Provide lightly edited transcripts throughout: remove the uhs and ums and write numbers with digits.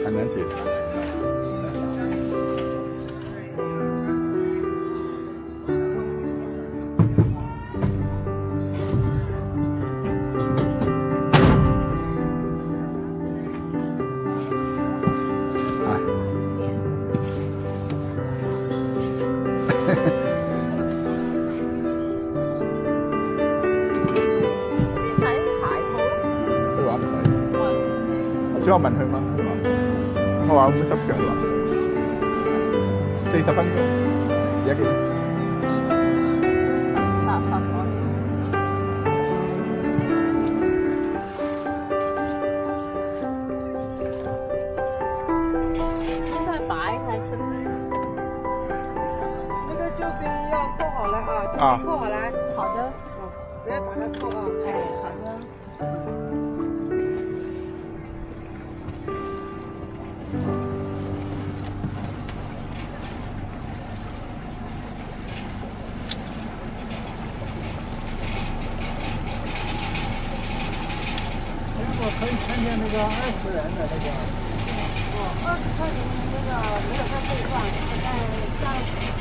很难解。所以我問佢嘛，我話會唔會濕腳啊？40分鐘，而家幾多？8分。應該擺喺出面。那個就是要扣好了啊，扣好了。好的。不要打個扣啊。哎，好的。我可以看见那个20元的那个。20塊錢那個沒有太貴吧？在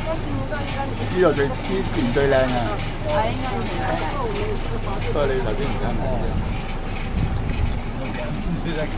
30年到應該。呢度最啲田最靚啊！係應該係。不過你頭先唔啱。你在看。